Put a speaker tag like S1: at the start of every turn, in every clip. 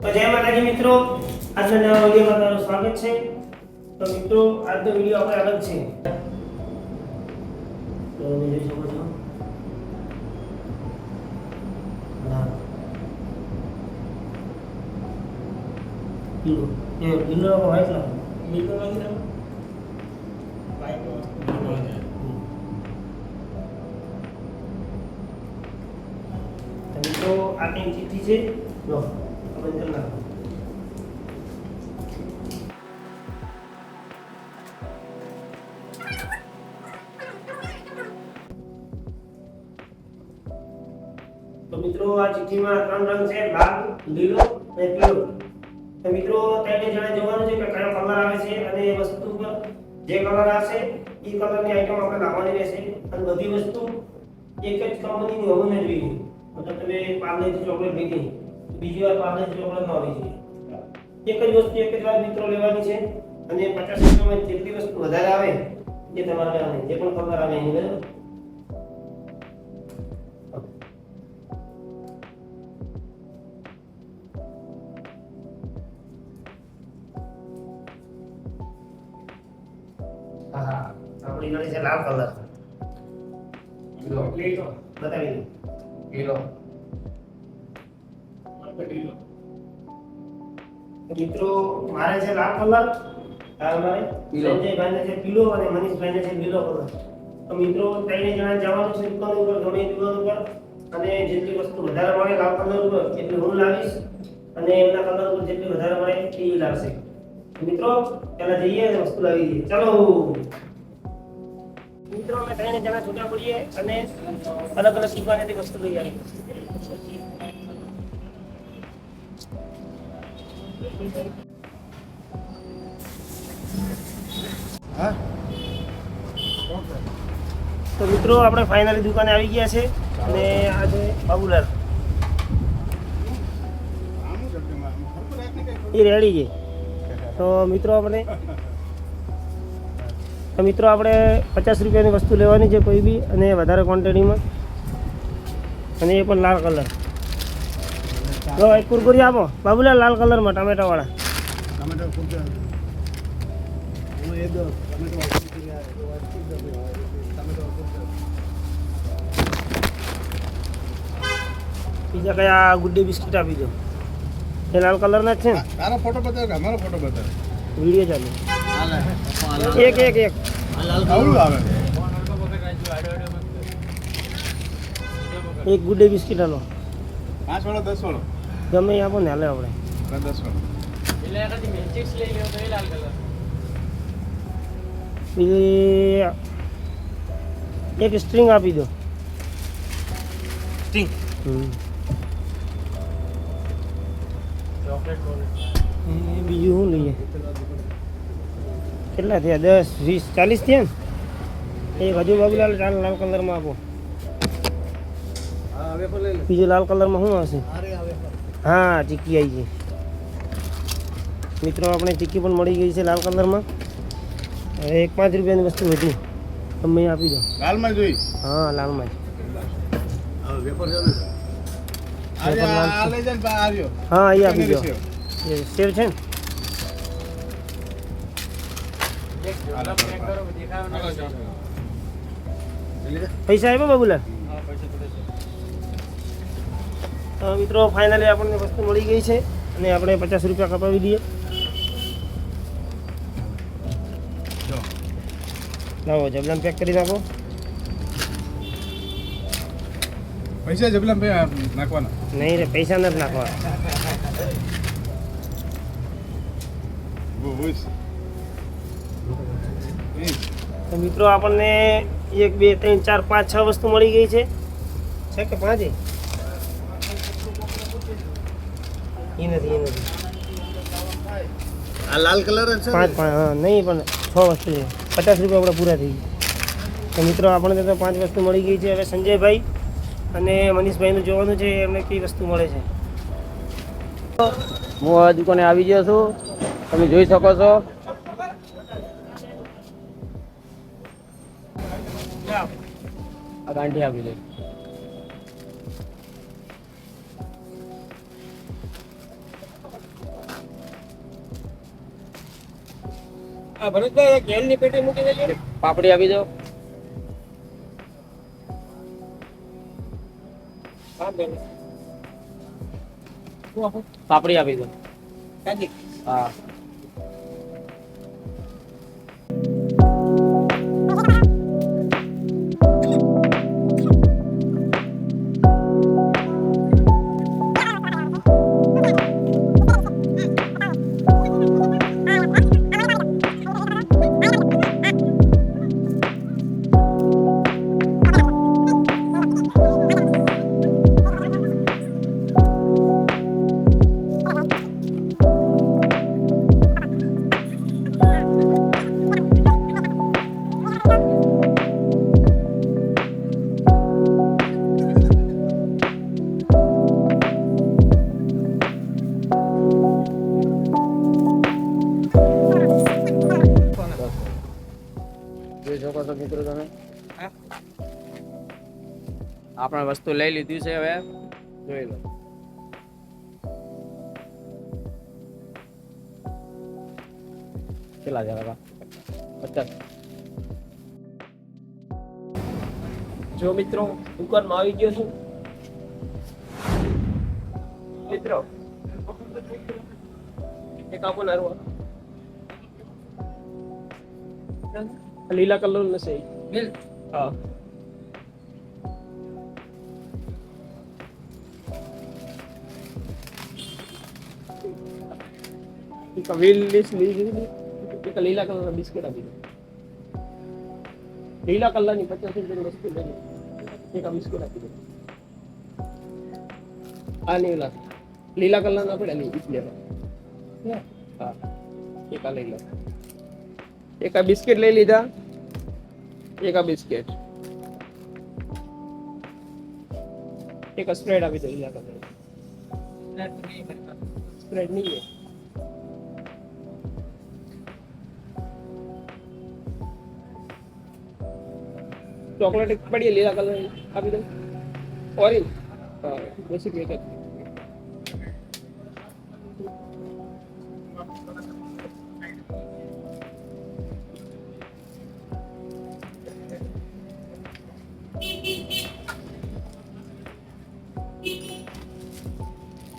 S1: તો જય માતાજી મિત્રો, આજના નવા વિડીયોમાં તમારું સ્વાગત છે। તો મિત્રો, આજનો વિડીયો આપણે અલગ છે। તો તમે જોઈ શકો છો, પીળો એ પીળો વ્હાઈટ લાવો, પીળો નથી લાવો, વ્હાઈટ લાવો। તો મિત્રો, આ કઈ ચિઠ્ઠી છે, લો આપણે કરી નાખો। તો મિત્રો, આ ચિઠ્ઠીમાં ત્રણ રંગ છે, લાલ, લીલો અને પીળો। તો મિત્રો, તેને જાણે જોવાનું છે કે કયો કલર આવે છે અને એ વસ્તુ પર જે કલર આવશે એ કલરની આઈટમ આપણે લાવવાની રહેશે। અને બધી વસ્તુ એક જ કંપનીની હોવી ન જોઈએ। મતલબ તમે પાર્લેજી ચોકલેટ લીધી, બીજી વાર પાર્લેજી ચોકલેટ ન આવી જોઈએ। એક જ વસ્તુ એક જ વાર મિત્રો લેવાની છે અને 50 રૂપિયામાં જેટલી વસ્તુ વધારે આવે એ તમારે લેવાની, જે પણ કલર આવે એની બરાબર। હા, આપણી જોડે છે લાલ કલર, લીલો બતાવી દો, લીલો મિત્રો મારે છે લાલ કલર, મારે સંજયભાઈને છે પીળો અને મનીષભાઈને છે લીલો કલર। તો મિત્રો, ત્રણે જણા જવાનું છે દુકાન ઉપર, ગમે દુકાન ઉપર, અને જેટલી વસ્તુ વધારે મળે લાલ કલર ઉપર એટલી હું લાવીશ અને એમના કલર ઉપર જેટલી વધારે મળે એ લાવશે। મિત્રો, પહેલા જઈએ અને વસ્તુ લાવી દઈએ, ચાલો। મિત્રો, અમે ત્રણે જણા છૂટા પડીએ અને અલગ અલગ દુકાનેથી વસ્તુ લઈ આવીએ।
S2: હા,
S1: તો મિત્રો, આપણે ફાઇનલી દુકાને આવી ગયા છે અને આ છે બાબુલાલ, એ રેડી છે। તો મિત્રો, આપણે 50 રૂપિયાની વસ્તુ લેવાની છે કોઈ બી, અને વધારે ક્વોન્ટિટીમાં, અને એ પણ લાલ કલર। તો એક કુરકુરી આપો બાબુલાલ, લાલ કલરમાં ટામેટાવાળા। બીજા કયા ગુડ્ડે બિસ્કિટ આપી દો, એ લાલ કલરના જ છે ને?
S2: તારો ફોટો બતાવ કે અમારો ફોટો બતાવ?
S1: વિડીયો ચાલુ, એક એક એક
S2: આવડું આવે
S1: એક ગુડ્ડે બિસ્કિટ આલો,
S2: 5 વાળો 10 વાળો
S1: ગમે એ આપો ને, હાલે આપણે
S2: 10 વાળો।
S1: બીજી એક સ્ટ્રિંગ આપી દો,
S2: સ્ટિંગ
S1: બીજું શું લઈએ? કેટલા થયા? 10, 20, 40 થયા ને? એક હજુ બાબુલાલ લાલ કલરમાં આપો। બીજું લાલ કલરમાં શું આવશે? હા, ચીક્કી આવી ગઈ મિત્રો, આપણે ચીક્કી પણ મળી ગઈ છે લાલ કલરમાં। હવે એક 5 રૂપિયાની વસ્તુ વધી, તમે આપી દો।
S2: લાલમાં જોઈ?
S1: હા, લાલમાં જ।
S2: વેપર ચાલુ છે આજે આ લઈ જાય ને આવ્યો।
S1: હા, અહીં આપી દો, એ સેવ છે ને? પૈસા આપ્યા બાબુલાલ? મિત્રો, ફાઇનલી આપણને વસ્તુ મળી ગઈ છે અને આપણે 50 રૂપિયા કપાવી દઈએ। લાવો, જબલામ પેક કરી નાખો।
S2: પૈસા જબલા નાખવાના
S1: નહીં રે, પૈસા નથી નાખવા। તો મિત્રો, આપણને 1, 2, 3, 4, 5, 6 વસ્તુ મળી ગઈ છે કે 5? એ નથી,
S2: આ લાલ કલર જ છે
S1: 5, હા નહીં, પણ 6 વસ્તુ છે, 50 રૂપિયા આપણે પૂરા થઈ ગયા। તો મિત્રો, આપણને તો 5 વસ્તુ મળી ગઈ છે। હવે સંજયભાઈ અને મનીષભાઈનું જોવાનું છે એમને કઈ વસ્તુ મળે છે।
S3: હું આ દુકાને આવી ગયો છું, તમે જોઈ શકો છો। આ ગાંઠી આપી દે।
S1: આ ભરતભાઈ એક ગેલની પેટી મૂકી દેજો.
S3: પાપડી આપી દો.
S1: હા બેન.
S3: પાપડી આપી દો.
S1: કાજી.
S3: હા. જોઈ શકો છો મિત્રો તમે. આપણે વસ્તુ લઈ લીધી છે, હવે જોઈ લો. કેટલા છે કાકા? 50.
S1: જો મિત્રો દુકાનમાં આવી ગયો છું. મિત્રો એક આપો નારવા લીલા કલર નું છે બિલ. હા એક વ્હીલ લિસ્ટ લીધી. એક લીલા કલર નો બિસ્કિટ આપી દો. લીલા કલર ની 50 રૂપિયાની વસ્તુ લઈ એક બિસ્કિટ આપી દો. આ લીલા લીલા કલર ના પડ્યા નહીં લેવા. હા એક આ લઈ લો. એક આ બિસ્કિટ લઈ લીધા. એક આ બિસ્કિટ. એક આ સ્પ્રેડ આપી દો. લીલા કલર સ્પ્રેડ નહીં है. ચોકલેટ પડી લીલા કલર આપી દો. ઓરેન્જ બેસિક એક જ.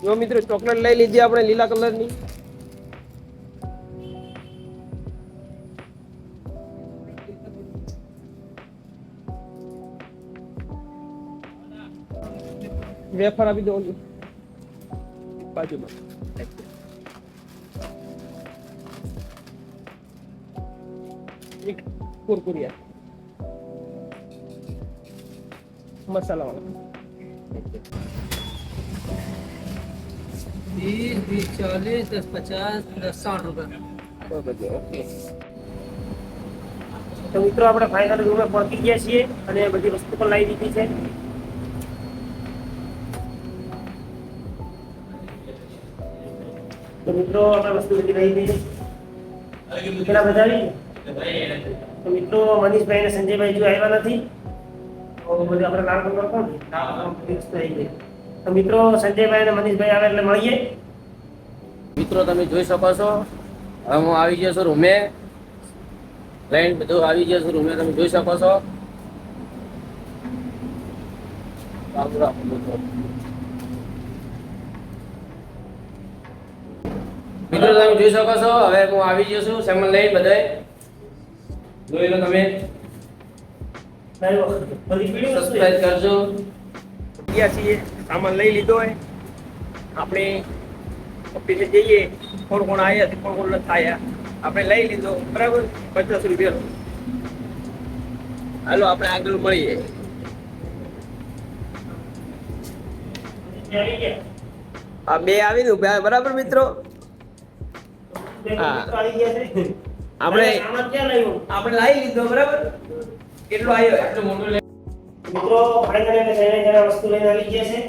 S1: જો મિત્રો ચોકલેટ લઈ લીધી આપણે લીલા કલરની. વેફર આપી દો બાજુમાં. એક કુરકુરિયા મસાલા વાળા.
S4: 20, 20, 40, 10, 50, 10, 60 रुपये.
S3: ઓકે.
S1: તો મિત્રો આપણે ફાઇનલ રૂમે પહોંચી ગયા છીએ અને બધી વસ્તુ પણ લાવી દીધી છે. તો મિત્રો આપણે વસ્તુ બધી લઈ દીધી. કેટલા બધા આવી? તો મિત્રો મનીષભાઈ અને સંજયભાઈ જો આવ્યા નથી. તો બધું આપણે કામ કરવા કોણ ફિક્સ થઈ ગઈ. તો મિત્રો સંજયભાઈ અને મનીષભાઈ આવે એટલે મળીએ.
S3: મિત્રો તમે જોઈ શકો છો, હવે હું આવી ગયો છું રૂમે. લઈને બધું આવી ગયો છું રૂમે, તમે જોઈ શકો છો. મિત્રો તમે જોઈ શકો છો, હવે હું આવી ગયો છું સામાન લઈને. બધાય જોઈ લો તમે. સબસ્ક્રાઇબ કરજો.
S1: ગયા છીએ, સામાન લઈ લીધો હોય. આપણે ઓફિસે જઈએ, કોણ કોણ આવ્યા છે, કોણ કોણ નથી આવ્યા. આપણે લઈ લીધો બરાબર 50 રૂપિયા. હાલો આપણે આગળ મળીએ. આ બે આવીને ઉભા બરાબર મિત્રો. હા આપણે આપણે લઈ લીધો બરાબર. કેટલો આવ્યો એટલો મોટો મિત્રો ફાઇનલ એટલે જણે જણા વસ્તુ લઈને આવી ગયા છે.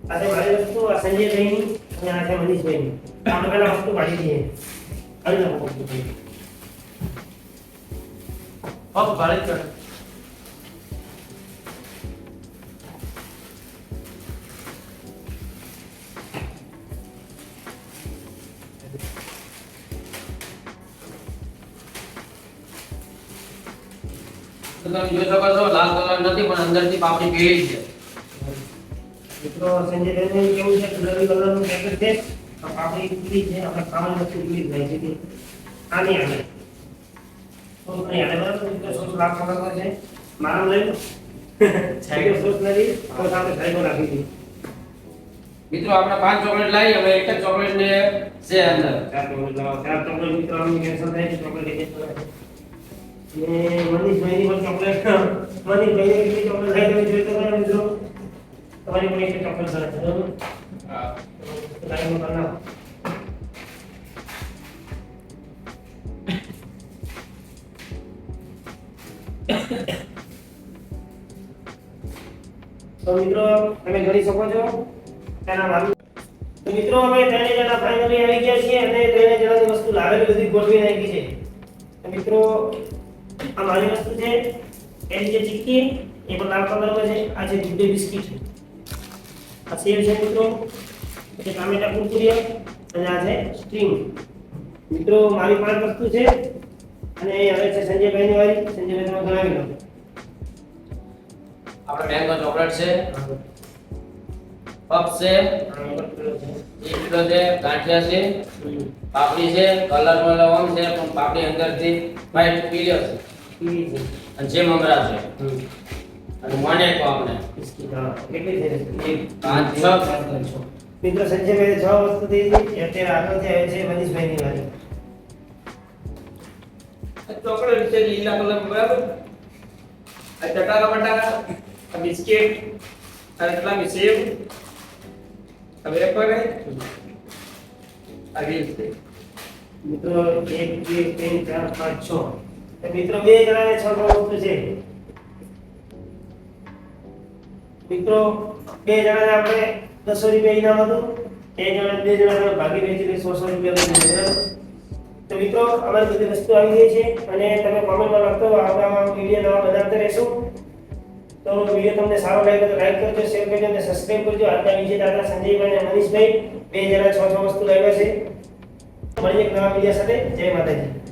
S1: આ છે મારી વસ્તુ, આ સંજયભાઈની અને આ છે મનીષભાઈની. આપણે પહેલા વસ્તુ કાઢી દઈએ. આવી જાવ વસ્તુ અબ ભાડે કર.
S3: તમે જોઈ શકો છો લાલ કલર નથી પણ અંદરથી પાપડી પીળી છે.
S1: મિત્રો સંજયભાઈને કેવું છે ગુલાબી કલરનું પેકેટ છે આ પાપડી પીળી છે આપણે ખાવાની વસ્તુ પીળી થાય છે આની આવે તો નહીં આને બરાબર મિત્રો સોસ લાલ કલરનો છે મારા લઈ લો છાઈડો સોસ નથી તો આપણે છાઈડો રાખી દીધી
S3: મિત્રો આપણે 5 ચોકલેટ લાવી હવે એક જ ચોકલેટ ને છે અંદર.
S1: ચાર ચોકલેટ મિત્રો આમ કેન્સલ થાય છે ચોકલેટ એક ને મનીષભાઈની પણ ચોકલેટ મનીષભાઈને કેટલી ચોકલેટ ખાઈ તમે જોઈ તો ખરા મિત્રો તમારી પણ એક ચોકલેટ સરસ છે બરાબર
S3: હા.
S1: લાઈનમાં કરી નાખો તો મિત્રો તમે જોઈ શકો છો તેના મારું તો મિત્રો અમે ત્રણે જણા ફાઇનલી આવી ગયા છીએ અને ત્રણે જણાની વસ્તુ લાવેલી બધી ગોઠવી નાખી છે તો મિત્રો આ મારી વસ્તુ છે એની જે ચીક્કી એ પણ લાલ કલરમાં છે આ છે ગુડ ડે બિસ્કિટ આ સેવ છે મિત્રો પછી ટામેટા કુરકુરિયા અને આ છે સ્ટ્રીંગ મિત્રો મારી 5 વસ્તુ છે અને હવે છે સંજયભાઈની વારી સંજયભાઈ તમે ગણાવી લો
S3: આપણે મેંગો ચોકલેટ છે, પફ છે, 1 કિલો છે, ગાંઠિયા છે, પાપડી છે, કલરમાં લવંગ છે પણ પાપડી અંદરથી વ્હાઈટ પીળો છે અને જે મમરા છે અને મોનેકો આપણે
S1: બિસ્કિટ હા કેટલી થઈ રહી
S3: 5 6
S1: મિત્રો સંજયભાઈ 6 વસ્તુ થઈ ગઈ અત્યારે આગળથી આવે છે મનીષભાઈની વારી
S5: ચોકલેટ છે લીલા કલર બરાબર આ ચટાકા બટાકા આ બિસ્કિટ આ એટલા બી સેવ આ વેફર આ રીલ છે
S1: મિત્રો 1 2 3 4 5 6 તો મિત્રો બે જણાને 6 વસ્તુ છે મિત્રો બે જણાને આપણે 200 રૂપિયા ઇનામ હતું એક જણા બે જણાને ભાગી વેચીને 100 રૂપિયા મળે બરાબર તો મિત્રો અમારી બધી વસ્તુ આવી ગઈ છે અને તમે કોમેન્ટમાં લખતો આપણા વિડીયો નવા બનાવતા રહેશું તો વિડીયો તમને સારો લાગ્યો તો લાઈક કરજો શેર કરજો અને સબસ્ક્રાઇબ કરજો આજના વિજેતા સંજયભાઈ અને મનીષભાઈ બે જણા 6 વસ્તુ લાવ્યા છે મળીએ એક નવા વિડીયો સાથે જય માતાજી.